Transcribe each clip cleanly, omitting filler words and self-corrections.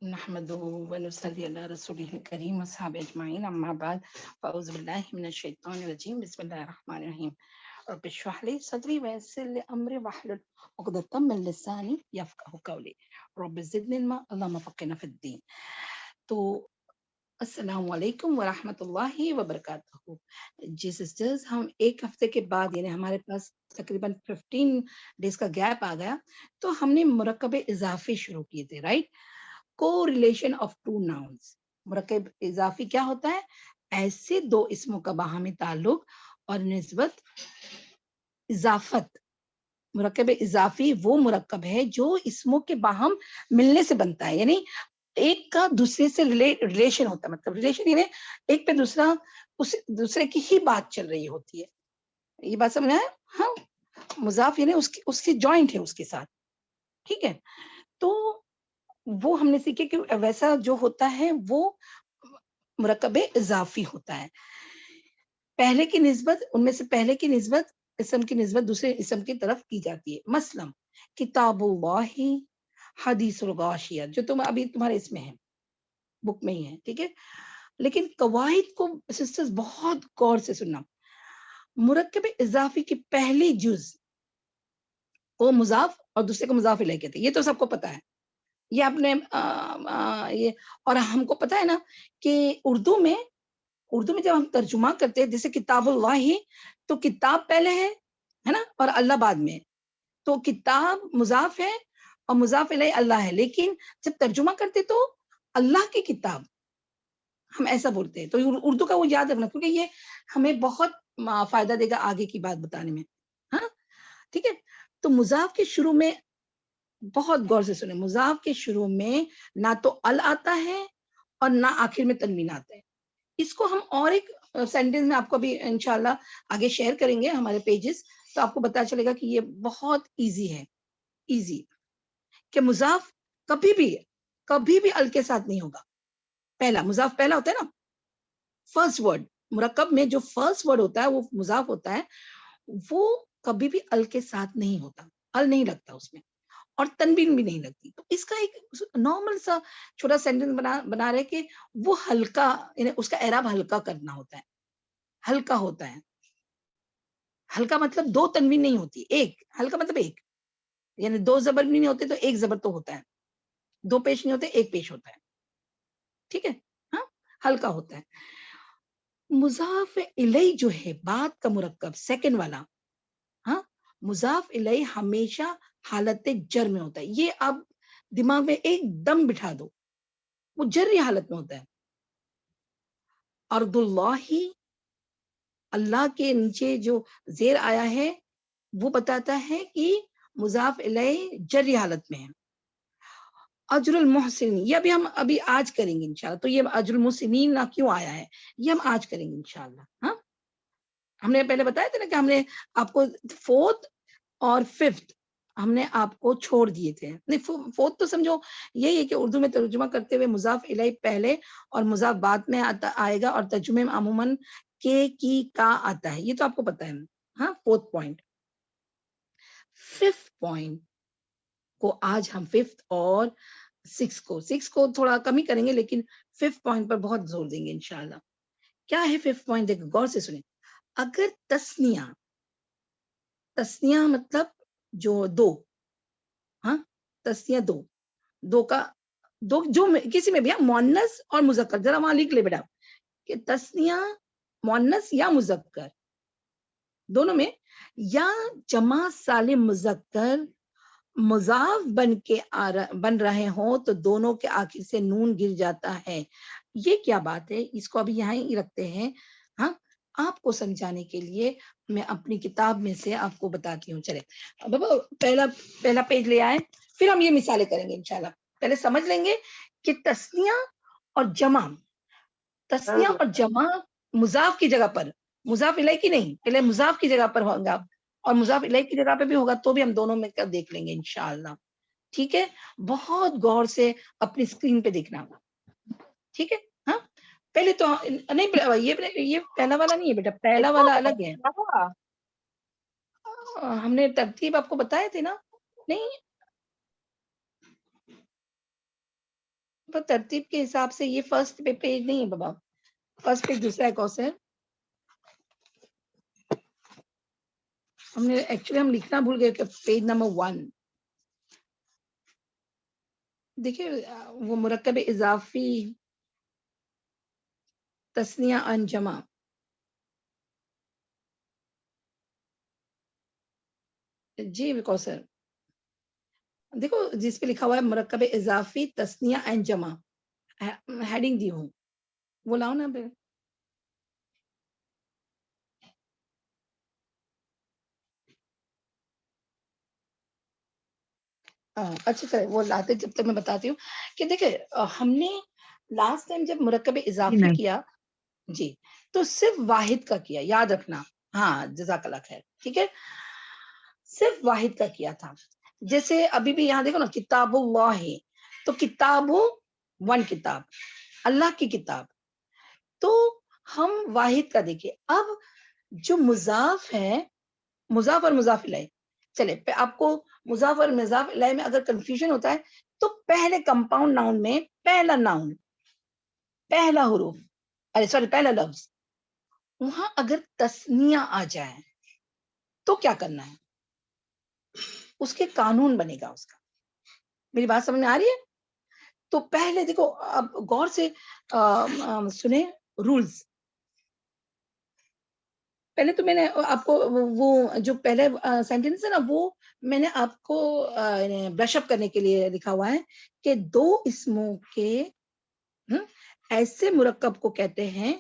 نحمده ونصلي على رسوله الكريم وصحبه أجمعين أما بعد فأعوذ بالله من الشيطان الرجيم بسم الله الرحمن الرحيم رب اشرح لي صدري ويسر لي أمري واحلل عقدة من لساني يفقهوا قولي رب زدني علما اللهم فقهنا في الدين. تو السلام علیکم ورحمۃ اللہ وبرکاتہ. جی سسٹرز، ہم ایک ہفتے کے بعد یعنی ہمارے پاس تقریباً 15 ڈیز کا گیپ آ گیا تو ہم نے مرکب اضافی شروع کیے تھے. رائٹ، کو ریلیشن آف ٹو ناؤنس. مرکب اضافی کیا ہوتا ہے؟ ایسے دو اسموں کا باہمی تعلق اور نسبت. اضافت، مرکب اضافی وہ مرکب ہے جو اسموں کے باہم ملنے سے بنتا ہے، یعنی ایک کا دوسرے سے ریلیشن ہوتا ہے. مطلب ریلیشن یعنی ایک پہ دوسرا اس دوسرے کی ہی بات چل رہی ہوتی ہے. یہ بات سمجھ آیا؟ ہاں، مضاف یعنی اس کی جوائنٹ ہے اس کے ساتھ. ٹھیک ہے، تو وہ ہم نے سیکھے کہ ویسا جو ہوتا ہے وہ مرکب اضافی ہوتا ہے. پہلے کی نسبت، ان میں سے پہلے کی نسبت، اسم کی نسبت دوسرے اسم کی طرف کی جاتی ہے. مثلا کتاب اللہ حدیث الغاشیہ، جو تم ابھی تمہارے اس میں ہے، بک میں ہی ہے. ٹھیک ہے، لیکن قواعد کو سسٹرز بہت غور سے سننا. مرکب اضافی کی پہلی جز کو مضاف اور دوسرے کو مضاف الیہ کہتے ہیں. یہ تو سب کو پتا ہے. یہ اپنے یہ اور ہم کو پتا ہے نا کہ اردو میں جب ہم ترجمہ کرتے ہیں جیسے کتاب اللہ تو کتاب پہلے ہے نا، اور اللہ بعد میں. تو کتاب مضاف ہے اور مضاف الیہ اللہ ہے، لیکن جب ترجمہ کرتے تو اللہ کی کتاب ہم ایسا بولتے ہیں. تو اردو کا وہ یاد رکھنا کیونکہ یہ ہمیں بہت فائدہ دے گا آگے کی بات بتانے میں. ہاں ٹھیک ہے، تو مضاف کے شروع میں بہت غور سے سنیں. مضاف کے شروع میں نہ تو ال آتا ہے اور نہ آخر میں تنوین آتا ہے. اس کو ہم اور ایک سینٹینس میں آپ کو بھی انشاءاللہ آگے شیئر کریں گے ہمارے پیجز، تو آپ کو پتا چلے گا کہ یہ بہت ایزی ہے. ایزی کہ مضاف کبھی بھی ال کے ساتھ نہیں ہوگا. پہلا مضاف پہلا ہوتا ہے نا، فرسٹ ورڈ مرکب میں جو فرسٹ ورڈ ہوتا ہے وہ مضاف ہوتا ہے، وہ کبھی بھی ال کے ساتھ نہیں ہوتا. ال نہیں لگتا اس میں اور تنوین بھی نہیں لگتی. تو اس کا ایک نارمل سا چھوٹا سینٹینس بنا رہے کہ وہ ہلکا، یعنی اس کا اعراب ہلکا کرنا ہوتا ہے. ہلکا ہوتا ہے. ہلکا مطلب دو تنوین نہیں ہوتی، ایک. ہلکا مطلب ایک، یعنی دو زبر بھی نہیں ہوتے تو ایک زبر تو ہوتا ہے، دو پیش نہیں ہوتے ایک پیش ہوتا ہے. ٹھیک ہے، ہاں ہلکا ہوتا ہے. مضاف الیہ جو ہے بعد کا مرکب سیکنڈ والا، ہاں مضاف الیہ ہمیشہ حالت جر میں ہوتا ہے. یہ اب دماغ میں ایک دم بٹھا دو، وہ جری حالت میں ہوتا ہے. ارض اللہ، اللہ کے نیچے جو زیر آیا ہے وہ بتاتا ہے کہ مضاف الیہ جری حالت میں ہے. اجر المحسنین، یہ ہم ابھی آج کریں گے انشاءاللہ. تو یہ اجر المحسنین نہ کیوں آیا ہے یہ ہم آج کریں گے انشاءاللہ. ہاں ہم نے پہلے بتایا تھا نا کہ ہم نے آپ کو فورتھ اور ففتھ ہم نے آپ کو چھوڑ دیے تھے. نہیں، فورتھ تو سمجھو یہی ہے کہ اردو میں ترجمہ کرتے ہوئے مضاف الیہ پہلے اور مضاف بعد میں آئے گا، اور ترجمے میں عموماً کے کی کا آتا ہے. یہ تو آپ کو پتا ہے. ہاں فورتھ پوائنٹ. ففتھ پوائنٹ کو آج ہم ففتھ اور سکس کو تھوڑا کم ہی کریں گے، لیکن ففتھ پوائنٹ پر بہت زور دیں گے انشاءاللہ. کیا ہے ففتھ پوائنٹ؟ دیکھو غور سے سنیں. اگر تسنیہ مطلب جو دو، ہاں تسنیہ دو کا دو جو کسی میں بھی مؤنث اور مذکر، ذرا وہاں لکھ لے بیٹا کہ تسنیہ مؤنث یا مذکر دونوں میں، یا جمع سالم مذکر مضاف بن رہے ہوں تو دونوں کے آخر سے نون گر جاتا ہے. یہ کیا بات ہے؟ اس کو ابھی یہاں ہی رکھتے ہیں. ہاں آپ کو سمجھانے کے لیے میں اپنی کتاب میں سے آپ کو بتاتی ہوں. چلے بابا پہلا پیج لے آئے، پھر ہم یہ مثالیں کریں گے انشاءاللہ. پہلے سمجھ لیں گے کہ تسنیہ اور جمع مضاف کی جگہ پر، مضاف الیہ کی نہیں، پہلے مضاف کی جگہ پر ہوگا اور مضاف الیہ کی جگہ پہ بھی ہوگا، تو بھی ہم دونوں میں دیکھ لیں گے انشاءاللہ. ٹھیک ہے، بہت غور سے اپنی اسکرین پہ دیکھنا. ٹھیک ہے، ہاں پہلے تو نہیں، یہ پہلا والا نہیں ہے بیٹا، پہلا والا الگ ہے. ہم نے ترتیب آپ کو بتائے تھے نا. نہیں پر ترتیب کے حساب سے یہ فرسٹ پہ پیج نہیں ہے بابا, فرسٹ پیج دوسرا ہے کون سے ہم نے ایکچولی ہم لکھنا بھول گئے کہ پیج نمبر 1 دیکھیے وہ مرکب اضافی تثنیہ ان جمع جی کوثر دیکھو جس پہ لکھا ہوا ہے مرکب اضافی تثنیہ این جمع ہیڈنگ دی ہوں وہ لاؤ نا پہ اچھا چلے وہ لاتے جب تک میں بتاتی ہوں کہ دیکھیں ہم نے لاسٹ ٹائم جب مرکب اضافی کیا جی تو صرف واحد کا کیا, یاد رکھنا. ہاں جزاک اللہ خیر, ٹھیک ہے, صرف واحد کا کیا تھا. جیسے ابھی بھی یہاں دیکھو نا کتاب اللہ, تو کتاب 1 کتاب, اللہ کی کتاب, تو ہم واحد کا دیکھیں. اب جو مضاف ہے, مضاف اور مضاف الیہ, چلے آپ کو مضاف اور مضاف الیہ میں اگر کنفیوژن ہوتا ہے تو پہلے کمپاؤنڈ ناؤن میں پہلا ناؤن, پہلا حروف, ارے سوری پہلا لفظ, وہاں اگر تثنیہ آ جائے تو کیا کرنا ہے, اس کے قانون بنے گا اس کا. میری بات سمجھ میں آ رہی ہے؟ تو پہلے دیکھو اب غور سے سنیں رولز. پہلے تو میں نے آپ کو وہ جو پہلے سینٹینس ہے نا وہ میں نے آپ کو برش اپ کرنے کے لیے لکھا ہوا ہے کہ 2 اسموں کے ایسے مرکب کو کہتے ہیں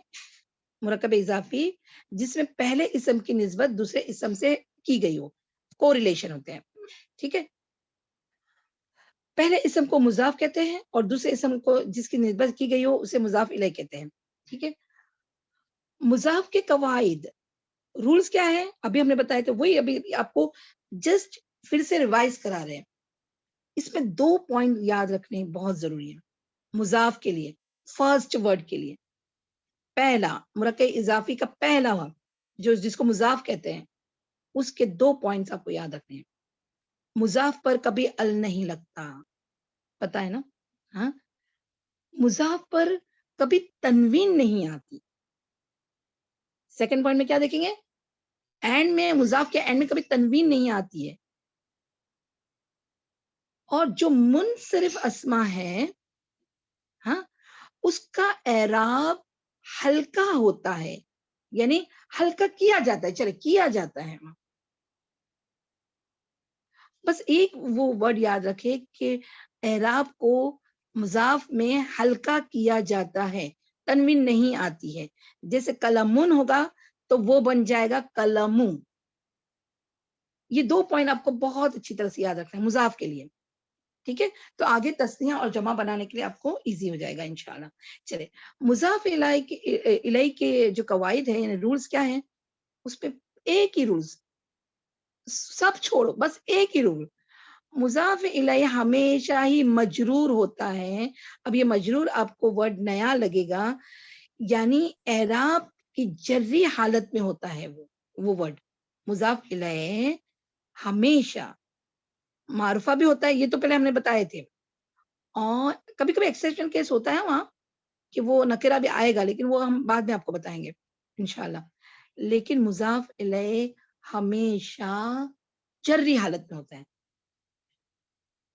مرکب اضافی جس میں پہلے اسم کی نسبت دوسرے اسم سے کی گئی ہو, کو ریلیشن ہوتے ہیں. ٹھیک ہے, پہلے اسم کو مضاف کہتے ہیں اور دوسرے اسم کو جس کی نسبت کی گئی ہو اسے مضاف الیہ کہتے ہیں. ٹھیک ہے, مضاف کے قواعد رولز کیا ہے ابھی ہم نے بتایا تھے, وہی ابھی آپ کو جسٹ پھر سے ریوائز کرا رہے ہیں. اس میں 2 پوائنٹ یاد رکھنے بہت ضروری ہے مضاف کے لیے. فرسٹ ورڈ کے لیے پہلا مرکب اضافی کا پہلا جو جس کو مضاف کہتے ہیں اس کے 2 پوائنٹس آپ کو یاد رکھنے ہیں. مضاف پر کبھی ال نہیں لگتا, پتا ہے نا, ہاں, مضاف پر کبھی تنوین نہیں آتی. سیکنڈ پوائنٹ میں کیا دیکھیں گے, اینڈ میں مضاف کے اینڈ میں کبھی تنوین نہیں آتی ہے. اور جو منصرف اسما ہے ہاں اس کا اعراب ہلکا ہوتا ہے, یعنی ہلکا کیا جاتا ہے, چلے کیا جاتا ہے. بس ایک وہ ورڈ یاد رکھے کہ اعراب کو مضاف میں ہلکا کیا جاتا ہے, تنوین نہیں آتی ہے. جیسے کلمون ہوگا تو وہ بن جائے گا کلموں. یہ 2 پوائنٹ آپ کو بہت اچھی طرح سے یاد رکھنا ہے مضاف کے لیے. ٹھیک ہے, تو آگے تثنیہ اور جمع بنانے کے لیے آپ کو ایزی ہو جائے گا انشاءاللہ. چلے مضاف الیہ کے جو قواعد ہیں یعنی رولز کیا ہیں, اس پہ ایک ہی رولز, سب چھوڑو, بس ایک ہی رول, مضاف الیہ ہمیشہ ہی مجرور ہوتا ہے. اب یہ مجرور آپ کو ورڈ نیا لگے گا, یعنی اعراب کی جری حالت میں ہوتا ہے وہ ورڈ. مضاف الیہ ہمیشہ معرفہ بھی ہوتا ہے, یہ تو پہلے ہم نے بتائے تھے, اور کبھی کبھی ایکسیپشن کیس ہوتا ہے وہاں کہ وہ نکرہ بھی آئے گا, لیکن وہ ہم بعد میں آپ کو بتائیں گے انشاءاللہ. لیکن مضاف الیہ ہمیشہ جری حالت میں ہوتا ہے.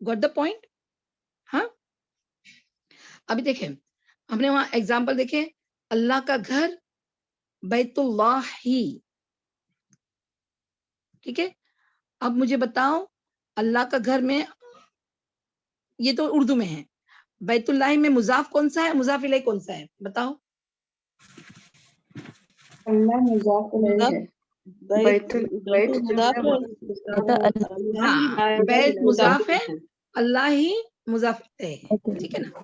Got the point? ہاں, ابھی دیکھیں ہم نے وہاں ایگزامپل دیکھے, اللہ کا گھر بیت اللہ ہی. ٹھیک ہے, اب مجھے بتاؤ اللہ کا گھر میں, یہ تو اردو میں ہے, بیت اللہ میں مضاف کون سا ہے, مضاف الیہ کون سا ہے, بتاؤ. اللہ مضاف الیہ ہے, بیت جو ہے ہاں بیت مضاف ہے, اللہ ہی مضاف الیہ ہے. ٹھیک ہے نا,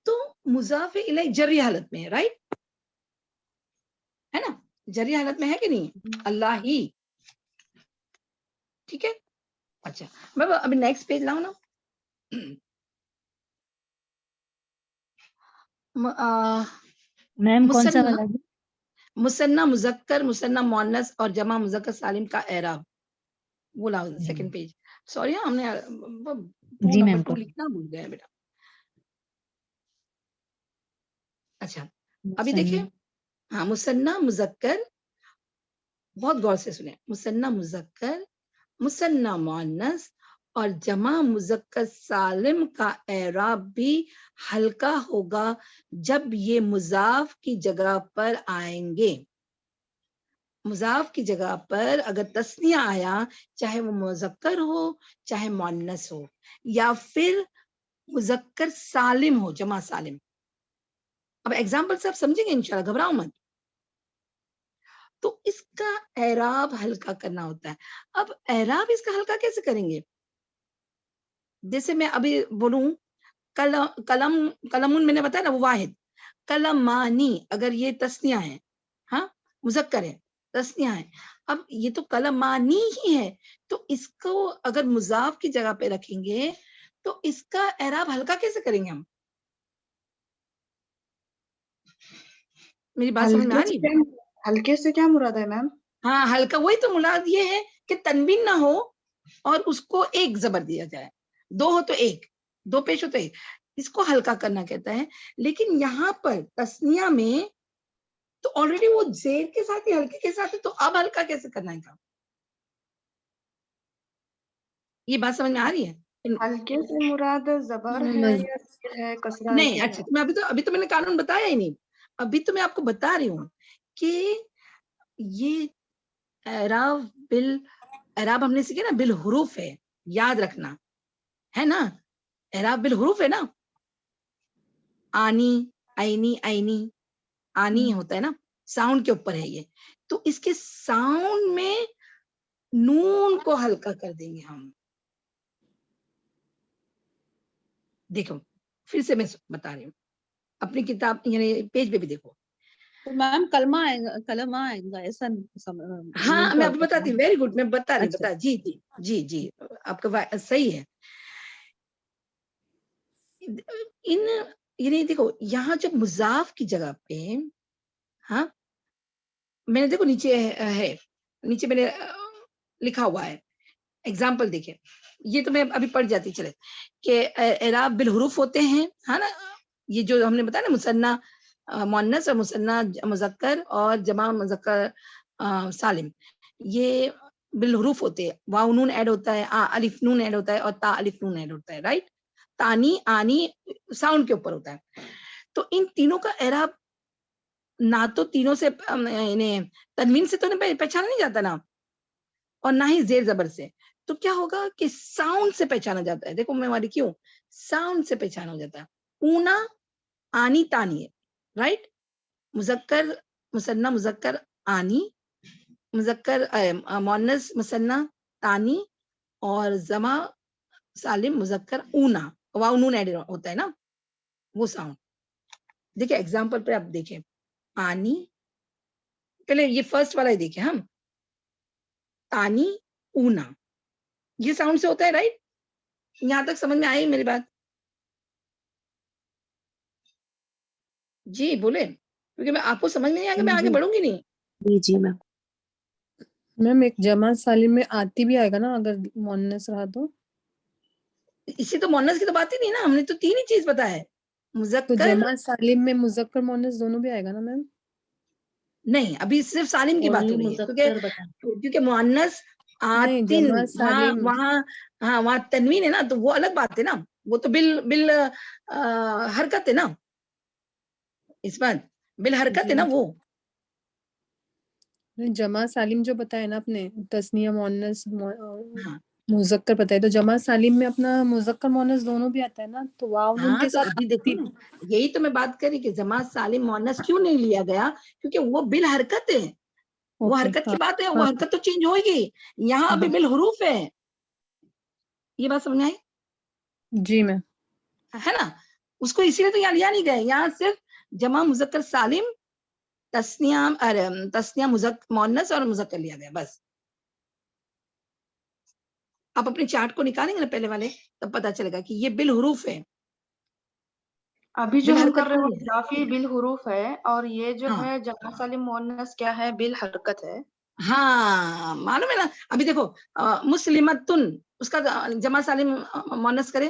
تو مضاف الیہ جری حالت میں ہے, رائٹ ہے نا, جری حالت میں ہے کہ نہیں, اللہ ہی. ٹھیک ہے, اچھا میں ابھی نیکسٹ پیج لاؤں نا. میم کون سا والا جی؟ مثنی مذکر مثنی مؤنث اور جمع مذکر سالم کا اعراب, وہ لاؤ سیکنڈ پیج. سوری ہم نے جی نمبر میم 2 لکھنا بھول گئے بیٹا. اچھا ابھی دیکھیں ہاں مصنع مذکر، بہت غور سے سنیں، مصنع مذکر، مصنع مؤنث اور جمع مذکر سالم کا اعراب بھی ہلکا ہوگا جب یہ مضاف کی جگہ پر آئیں گے. مضاف کی جگہ پر اگر تثنیہ آیا، چاہے وہ مذکر ہو چاہے مؤنث ہو، یا پھر مذکر سالم ہو، جمع سالم. اب ایگزامپل سے آپ سمجھیں گے انشاءاللہ، گھبراؤ مت. تو اس کا اعراب ہلکا کرنا ہوتا ہے. اب اعراب اس کا ہلکا کیسے کریں گے؟ جیسے میں ابھی بولوں قلم میں نے بتایا نا وہ واحد، قلمانی اگر یہ تثنیہ ہے، ہاں مذکر ہے، تثنیہ ہے. اب یہ تو قلمانی ہی ہے، تو اس کو اگر مضاف کی جگہ پہ رکھیں گے تو اس کا اعراب ہلکا کیسے کریں گے ہم؟ میری بات سمجھ میں آ رہی ہے؟ ہلکے سے کیا مراد ہے میم؟ ہاں ہلکا وہی تو مراد یہ ہے کہ تنوین نہ ہو اور اس کو ایک زبر دیا جائے، دو ہو تو ایک، دو پیش ہو تو ایک، اس کو ہلکا کرنا کہتا ہے. لیکن یہاں پر تثنیہ میں تو آلریڈی وہ زیر کے ساتھ ہی ہلکے کے ساتھ ہے، تو اب ہلکا کیسے کرنا ہے؟ یہ بات سمجھ میں آ رہی ہے؟ ہلکے سے مراد زبر ہے یا زیر ہے، کسرہ ہے، نہیں کیا اچھا میں ابھی تو میں نے قانون بتایا ہی نہیں، ابھی تو میں آپ کو بتا رہی ہوں کہ یہ اعراب ہم نے سیکھا نا بالحروف ہے، یاد رکھنا ہے نا، اعراب بالحروف ہے نا، آنی عینی عینی آنی ہوتا ہے نا، ساؤنڈ کے اوپر ہے یہ. تو اس کے ساؤنڈ میں نون کو ہلکا کر دیں گے ہم. دیکھو پھر سے میں بتا رہی ہوں، اپنی کتاب یعنی پیج پہ بھی دیکھو. تو میم کلمہ آئے گا ایسا؟ ہاں میں آپ کو بتاتی ہوں، ویری گڈ، میں بتا رہی اچھا. جی جی جی جی آپ کا صحیح ہے. یعنی دیکھو یہاں جب مضاف کی جگہ پہ، ہاں میں نے دیکھو نیچے ہے، نیچے میں نے لکھا ہوا ہے ایگزامپل دیکھیں، یہ تو میں ابھی پڑھ جاتی چلے کہ اعراب بالحروف ہوتے ہیں، ہے نا، یہ جو ہم نے بتایا نا مثنیٰ مؤنث اور مثنیٰ مذکر اور جمع مذکر سالم، یہ بالحروف ہوتے ہیں. واو نون ایڈ ہوتا ہے، الف نون ایڈ ہوتا ہے اور تا الف نون ایڈ ہوتا ہے، رائٹ. تانی آنی ساؤنڈ کے اوپر ہوتا ہے. تو ان تینوں کا اعراب نہ تو تینوں سے تنوین سے تو پہچانا نہیں جاتا نا، اور نہ ہی زیر زبر سے. تو کیا ہوگا کہ ساؤنڈ سے پہچانا جاتا ہے. دیکھو میں ہماری کیوں ساؤنڈ سے پہچانا ہو جاتا ہے. اونا آنی تانی، رائٹ. مذکر مثنیٰ مذکر آنی، مذکر مؤنث مثنیٰ تانی، اور جمع سالم مذکر اونا، واو نون ایڈ ہوتا ہے نا وہ ساؤنڈ. دیکھیں ایگزامپل پہ آپ دیکھیں، آنی، پہلے یہ فرسٹ والا ہی دیکھیں ہم، تانی اونا، یہ ساؤنڈ سے ہوتا ہے، رائٹ. یہاں تک سمجھ میں آئی میری بات؟ جی بولے، کیونکہ میں آپ کو سمجھ میں نہیں آ گیا میں آگے بڑھوں گی نہیں. جی جی میم. میم ایک جمع سالم میں آتی بھی آئے گا نا اگر مؤنث رہا تو؟ اسی تو مؤنث کی تو بات ہی نہیں نا، ہم نے تو تین ہی چیز بتایا ہے، تو مذکر. جمع سالم میں مذکر مؤنث دونوں بھی آئے گا نا میم؟ نہیں ابھی صرف سالم کی بات ہو رہی ہے، کیونکہ مؤنث آتن وہاں تنوین ہے نا، تو وہ الگ بات ہے نا، وہ تو بل حرکت ہے نا، اس بات بالحرکت ہے نا وہ. جمع سالم جو بتایا نا آپ نے، تثنیہ مؤنث ہاں مذکر بتایا، تو جمع سالم میں اپنا مذکر مؤنث دونوں بھی آتا ہے نا، تو واو نون کے تو ساتھ ابھی دیکھو نا، یہی تو میں بات کری کہ جمع سالم مؤنث کیوں نہیں لیا گیا، کیونکہ وہ بالحرکت ہے، وہ حرکت کی بات ہے، وہ حرکت تو چینج ہوئے گی. یہاں ابھی بالحروف ہے. یہ بات سمجھ آئی؟ جی میم. ہے نا، اس کو اسی لیے تو یہاں لیا نہیں گیا، یہاں صرف جمع مذکر سالم، تثنیہ مؤنث اور مذکر لیا گیا بس. آپ اپنے چارٹ کو نکالیں گے نا پہلے والے، تب پتا چلے گا کہ یہ بالحروف ہے. ابھی جو ہم کر رہے ہیں وہ اضافی بالحروف ہے، اور یہ جو ہے جمع سالم مؤنث کیا ہے، بالحرکت ہے. ہاں معلوم ہے نا. ابھی دیکھو مسلمتن، اس کا جمع سالم مؤنث کرے،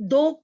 2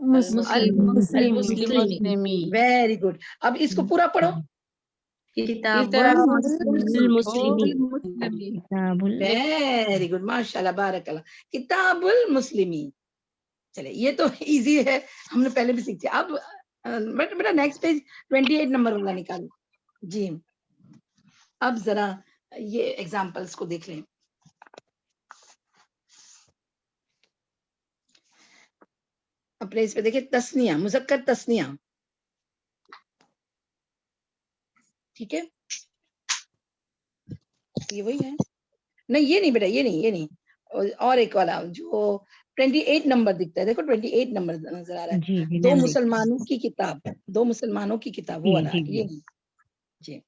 المسلمی ویری گڈ. اب اس کو پورا پڑھو. کتاب ویری گڈ, ماشاء اللہ, بارک اللہ. کتاب المسلمین. چلے یہ تو ایزی ہے, ہم نے پہلے بھی سیکھی. اب بیٹا نیکسٹ پیج 28 نمبر والا نکالو. جی اب ذرا یہ ایگزامپلس کو دیکھ لیں. اپنے اس پہ دیکھیں تسنیہ, مذکر تسنیہ. ٹھیک ہے, یہ وہی ہے. نہیں یہ نہیں بیٹا, یہ نہیں, اور ایک والا جو 28 نمبر دکھتا ہے, دیکھو 28 نمبر نظر آ رہا ہے. دو مسلمانوں کی کتاب, دو مسلمانوں کی کتاب, وہ والا یہ نہیں. جی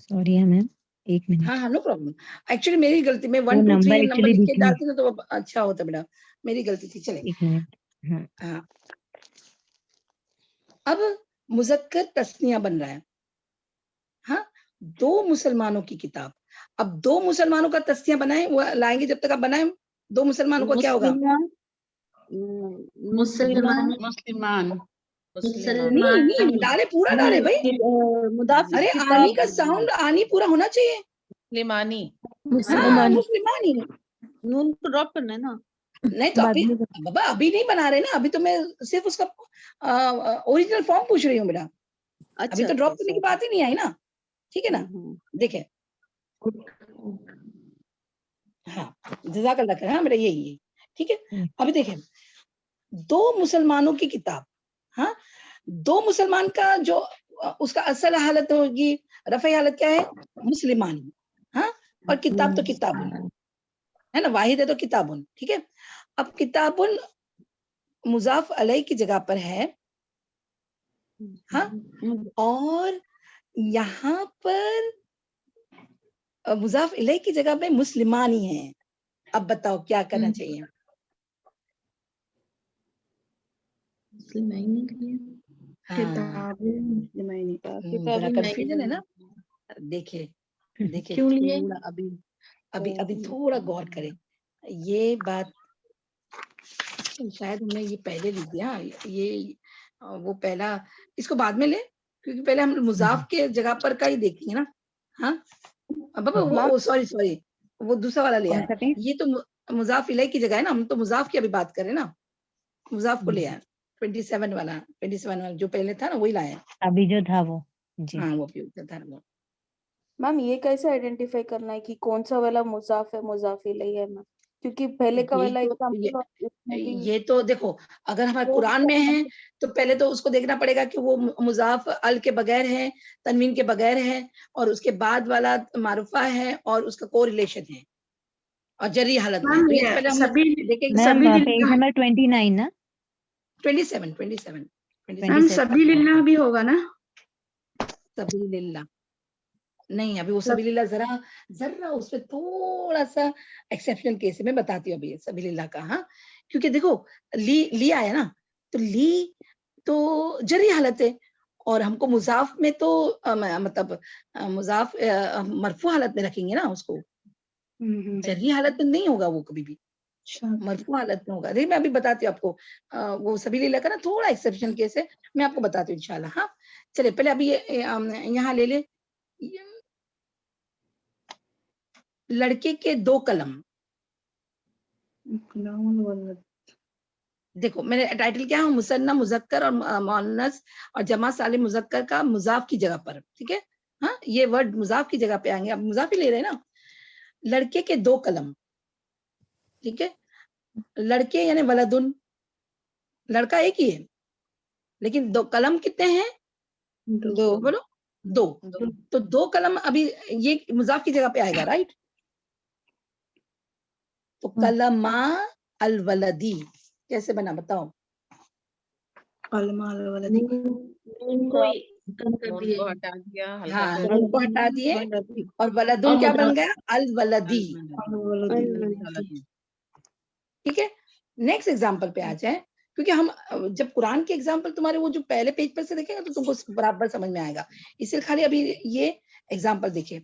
سوری ہے میم, ایک منٹ. ہاں نو پرابلم. ایکچولی میری غلطی, میں 1 2 3 نمبر لکھ کے ڈالتی نا تو اچھا ہوتا بیٹا, میری غلطی تھی. چلے ایک منٹ. ہاں, اب مذکر تسنیہ بن رہا ہے. ہاں, دو مسلمانوں کی کتاب. اب دو مسلمانوں کا تسنیہ بنائیں, وہ لائیں گے جب تک آپ بنائیں. دو مسلمانوں کا کیا ہوگا؟ مسلمان نہیں ڈالے, پورا ڈالے بھائی. ارے آنی کا ساؤنڈ, آنی پورا ہونا چاہیے. ہاں مسلمانی. نون کو ڈراپ کرنا ہے نا. نہیں تو بابا ابھی نہیں بنا رہے نا, ابھی تو میں صرف اس کا اوریجنل فارم پوچھ رہی ہوں بیٹا. ابھی تو ڈراپ کرنے کی بات ہی نہیں آئی نا. ٹھیک ہے نا, دیکھیں. ہاں جزاک اللہ خیر. ہاں بیٹا یہی. ٹھیک ہے, ابھی دیکھیں دو مسلمانوں کی کتاب. ہاں, دو مسلمان کا جو اس کا اصل حالت ہوگی, رفع حالت کیا ہے؟ مسلمانی. ہاں, اور کتاب تو کتابن ہے نا, واحد ہے تو کتابن. ٹھیک ہے, اب کتابن مضاف علیہ کی جگہ پر ہے. ہاں, اور یہاں پر مضاف الیہ کی جگہ پہ مسلمانی ہے. اب بتاؤ کیا کرنا چاہیے؟ ذرا کنفیوژن ہے نا. دیکھے تھوڑا ابھی تھوڑا غور کرے. یہ بات شاید ہم نے یہ پہلے لکھ دیا. یہ وہ پہلا, اس کو بعد میں لے, کیونکہ پہلے ہم مضاف کے جگہ پر کا ہی دیکھیں گے نا. ہاں بابا وہ سوری وہ دوسرا والا لے آئے. یہ تو مضاف الیہ کی جگہ ہے نا, ہم تو مضاف کی ابھی بات کریں نا. مضاف کو لے آئے 27 والا جو پہلے تھا نا, وہی لایا ابھی جو تھا وہ. جی ہاں وہ تھا وہ. میم یہ کیسے آئیڈینٹیفائی کرنا ہے کہ کون سا والا مضاف ہے, مضاف الیہ ہے میم؟ کیونکہ پہلے کا والا یہ تو دیکھو, اگر ہمارے قرآن میں ہے تو پہلے تو اس کو دیکھنا پڑے گا کہ وہ مضاف ال کے بغیر ہے, تنوین کے بغیر ہے, اور اس کے بعد والا معرفہ ہے, اور اس کا کو ریلیشن ہے, اور جری حالت میں. تو یہ پہلے ہم دیکھیں پیج نمبر 29 نا. 27 سبیل اللہ بھی ہوگا نا. سبیل اللہ نہیں, ابھی وہ سبیل اللہ ذرا اس پہ تھوڑا سا ایکسیپشنل کیس ہے, میں بتاتی ہوں ابھی سبیل اللہ کا. ہاں, کیونکہ دیکھو لی آیا نا, تو لی تو جری حالت ہے, اور ہم کو مضاف میں تو مطلب مضاف مرفوع حالت میں رکھیں گے نا اس کو. جری حالت میں نہیں ہوگا وہ کبھی بھی, مرفوع حالت میں ہوگا. دیکھیں میں ابھی بتاتی ہوں آپ کو, وہ سبیل اللہ کا نا تھوڑا ایکسیپشن کیس ہے, میں آپ کو بتاتی ہوں انشاءاللہ. ہاں چلے پہلے ابھی یہاں لے لے, لڑکے کے دو قلم. دیکھو میرے ٹائٹل کیا ہے, مثنی مذکر اور مؤنث اور جمع سالم مذکر کا مضاف کی جگہ پر. ٹھیک ہے, ہاں یہ ورڈ مضاف کی جگہ پہ آئیں گے. اب مضاف ہی لے رہے ہیں نا. لڑکے کے دو قلم. ٹھیک ہے, لڑکے یعنی ولدن, لڑکا ایک ہی ہے, لیکن دو قلم کتنے ہیں؟ بولو دو. تو دو قلم ابھی یہ مضاف کی جگہ پہ آئے گا, رائٹ. تو کلمہ الولدی کیسے بنا بتاؤ؟ کلمہ الولدی نون کو ہٹا دیا ہلکا ہاں سے نون کو ہٹا دیے اور ولدن کیا بن گیا الولدی. ٹھیک ہے. نیکسٹ ایگزامپل پہ آ جائیں, کیونکہ ہم جب قرآن کے ایگزامپل تمہارے وہ جو پہلے پیج پر سے دیکھیں گے تو تم کو برابر سمجھ میں آئے گا, اس لیے خالی ابھی یہ ایگزامپل دیکھیں.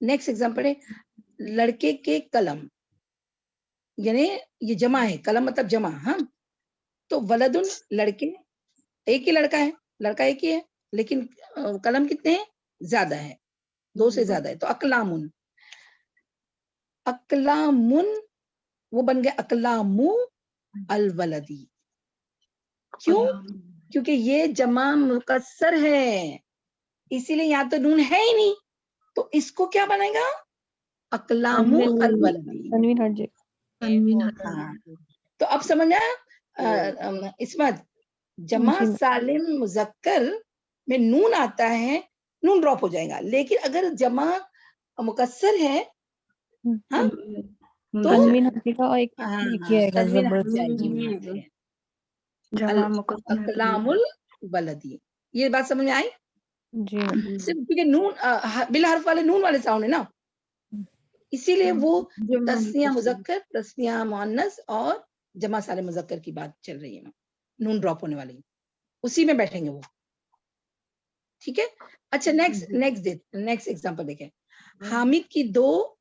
نیکسٹ ایگزامپل ہے لڑکے کے قلم, یعنی یہ جمع ہے, قلم مطلب جمع. ہاں تو ولدن لڑکے, ایک ہی لڑکا ہے, لڑکا ایک ہی ہے, لیکن قلم کتنے ہیں, زیادہ ہے, 2 سے زیادہ ہے. تو اقلامن, اقلامن وہ بن گیا اقلامو الولدی. کیوں؟ کیونکہ یہ جمع مکسر ہے, اسی لیے یہاں تو نون ہے ہی نہیں, تو اس کو کیا بنے گا, اقلامو الولدی. تنوین ہٹ جائے. ہاں تو اب سمجھ آیا عصمت, جمع جی سالم مذکر میں نون آتا ہے, نون ڈراپ ہو جائے گا, لیکن اگر جمع مکسر ہے ہاں تو تنوین ہٹے گا اور ایک یہ آئے گا تنوین ہٹ زبر. جائے گی وہاں سے. اقلام الولدی, یہ بات سمجھ میں آئی؟ جی میم. صرف کیونکہ نون بالحرف والے نون والے ساؤنڈ ہے نا, اسی لیے وہ تسنیہ مذکر, تسنیہ مؤنث اور جمع سالم مذکر کی بات چل رہی ہے نا, نون ڈراپ ہونے والی, اسی میں بیٹھیں گے وہ. ٹھیک ہے. اچھا نیکسٹ ایگزامپل دیکھیں. حامد کی 2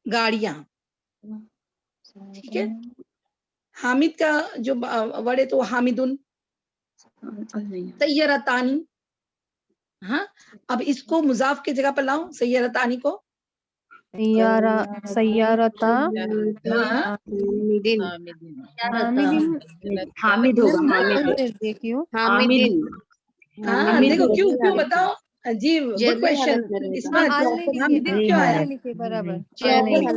گاڑیاں. ٹھیک ہے. حامد کا جو ورڈ ہے تو حامدن. سیرتانی, ہاں اب اس کو مضاف کی جگہ پر لاؤ, سیرتانی کو. سیارتا ہاں حامد ہوگا, دیکھی ہوں. ہاں دیکھو کیوں بتاؤ جی, گڈ کوشچن عصمت. آل نہیں حامدن لکھے, کیوں آل آیا؟ نہیں لکھے برابر. آل نہیں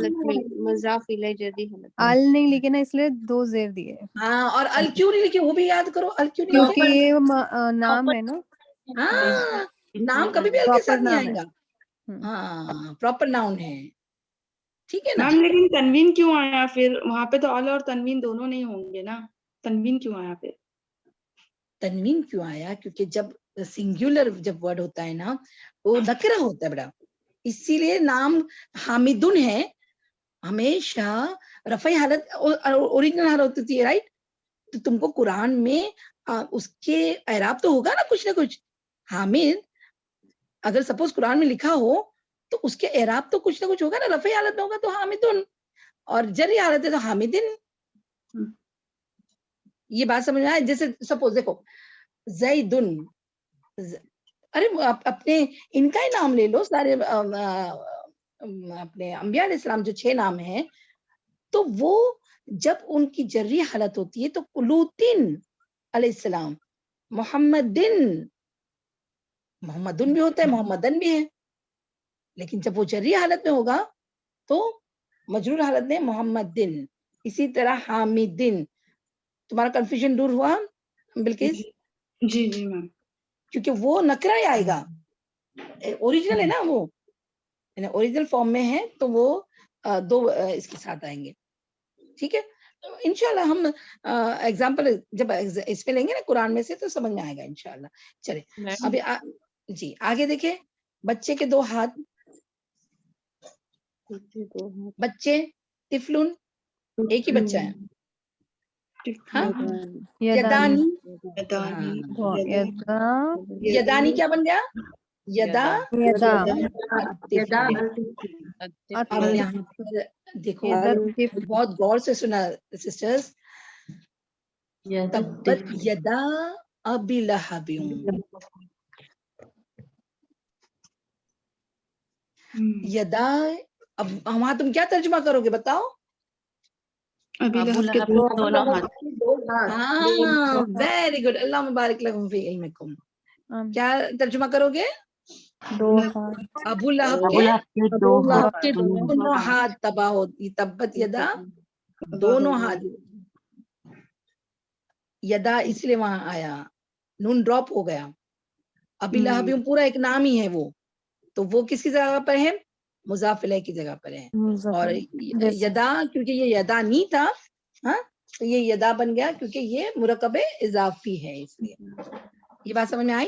آل نہیں لکھے نا, اس لیے 2 زیر دیے. ہاں, اور ال کیوں نہیں لکھے وہ بھی یاد کرو, ال کیوں نہیں کیونکہ لکھے؟ یہ نام ہے نا, ہاں نام کبھی بھی ال کے پراپر ساتھ نہیں نام آئے ہے. گا. ہاں پراپر ناؤن ہے. ٹھیک ہے نا. میم لیکن تنوین کیوں آیا پھر وہاں پہ؟ تو ال اور تنوین دونوں نہیں ہوں گے نا, تنوین کیوں آیا پھر؟ تنوین کیوں آیا؟ کیونکہ جب سنگولر جب ورڈ ہوتا ہے نا وہ نکرہ ہوتا ہے بیٹا, اسی لیے نام حامدن ہے ہمیشہ رفع حالت اوریجنل حالت ہوتی ہے, رائٹ. تو تم کو قرآن میں اس کے اعراب تو ہوگا نا کچھ نہ کچھ. حامد اگر سپوز قرآن میں لکھا ہو تو اس کے اعراب تو کچھ نہ کچھ ہوگا نا, رفع حالت میں ہوگا تو حامدن, اور جری حالت ہے تو حامدن. یہ بات سمجھ میں آئے؟ جیسے سپوز دیکھو زیدن, ارے اپنے ان کا ہی نام لے لو, سارے اپنے انبیاء علیہ السلام جو 6 نام ہیں, تو وہ جب ان کی جری حالت ہوتی ہے تو لوطن علیہ السلام, محمدن بھی ہوتا ہے, محمدن بھی ہے, لیکن جب وہ جری حالت میں ہوگا تو مجرور حالت میں محمدن. اسی طرح حامدن. تمہارا کنفیوژن دور ہوا بلکہ؟ جی جی میم. کیونکہ وہ نکرہ ہی آئے گا, اوریجنل ہے نا, وہ اوریجنل فارم میں ہے تو وہ 2 اس کے ساتھ آئیں گے. ٹھیک ہے. انشاءاللہ ہم ایگزامپل جب اس میں لیں گے نا قرآن میں سے تو سمجھ میں آئے گا انشاءاللہ. چلے ابھی جی آگے دیکھیں. بچے کے 2 ہاتھ, بچے طفلن, ایک ہی بچہ ہے. ہاں یدانی, یدانی کیا بن گیا؟ یدا. اب یہاں پر دیکھو بہت غور سے سنا سسٹرز, تبت یدا ابی لہب, یدا. اب وہاں تم کیا ترجمہ کرو گے بتاؤ؟ ابی لہب کے 2 ہاتھ. ہاں ویری گڈ, اللہ مبارک لکم فی علمکم. کیا ترجمہ کرو گے؟ 2 ہاتھ. ابو لہب کے 2 ہاتھ تباہ ہوتی, تبت یدا, دونوں ہاتھ. یدا اس لیے وہاں آیا, نون ڈراپ ہو گیا. ابی لہب پورا ایک نام ہی ہے وہ, تو وہ کس کی جگہ پر ہے؟ مضاف الیہ کی جگہ پر ہے. اور یدا کیونکہ یہ یدا نہیں تھا, ہاں تو یہ یدا بن گیا کیونکہ یہ مرکب اضافی ہے, اس لیے. یہ بات سمجھ میں آئی؟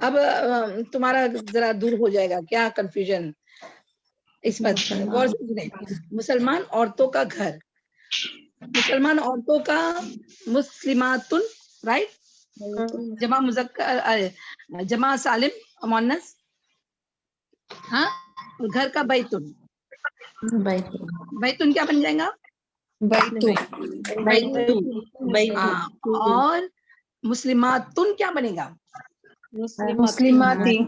اب تمہارا ذرا دور ہو جائے گا کیا کنفیوژن اس پر غور سے سنیں. مسلمان عورتوں کا گھر, مسلمان عورتوں کا مسلماتن, رائٹ, جمع مذکر جمع سالم مؤنث, ہاں, اور گھر کا بیتن, بیتن کیا بن جائے گا؟ بیتو ہاں, اور مسلماتن کیا بنے گا؟ مسلماتی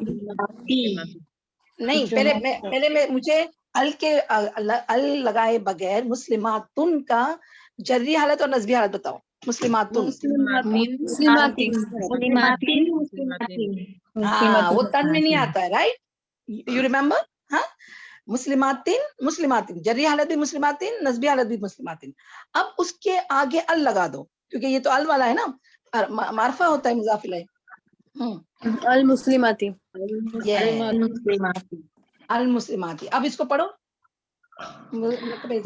نہیں, پہلے میں مجھے ال لگائے بغیر مسلماتن کا جری حالت اور نصبی حالت بتاؤ. مسلماتن, مسلماتی ہاں وہ تن میں نہیں آتا ہے, رائٹ, یو ریمبر, ہاں, مسلماتن جری حالت بھی مسلماتن, نصبی حالت بھی مسلماتن. اب اس کے آگے ال لگا دو کیونکہ یہ تو ال والا ہے نا, معرفہ ہوتا ہے مضاف الیہ. المسلماتی المسلماتی. اب اس کو پڑھو.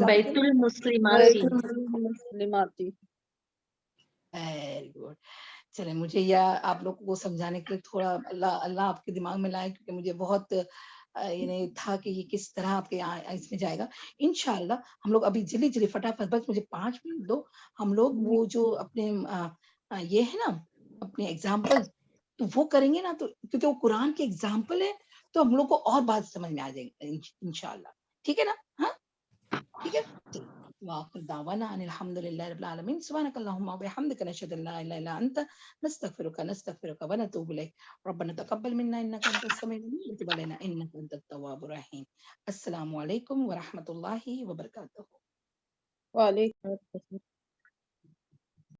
بیت المسلمات. Very good. چلے مجھے آپ لوگوں کو سمجھانے کے لیے تھوڑا اللہ آپ کے دماغ میں لائے, کیونکہ مجھے بہت یعنی تھا کہ یہ کس طرح آپ کے اس میں جائے گا. انشاءاللہ ہم لوگ ابھی جلدی فٹافٹ, بس مجھے 5 منٹ دو. ہم لوگ وہ جو اپنے یہ ہے نا اپنے ایگزامپل, تو وہ کریں گے نا, تو کیونکہ وہ قرآن کے ایگزامپل ہے تو ہم لوگ کو اور بات سمجھ میں آ جائے گی انشاءاللہ. ٹھیک ہے نا؟ ہاں ٹھیک ہے. وآخر دعوانا ان الحمد للہ رب العالمین. سبحانک اللہم وبحمدک نشہد ان لا الہ الا انت نستغفرک ونتوب الیک. ربنا تقبل منا انک انت السمیع العلیم وتب علینا انک انت التواب الرحیم. السلام علیکم ورحمۃ اللہ وبرکاتہ. وعلیکم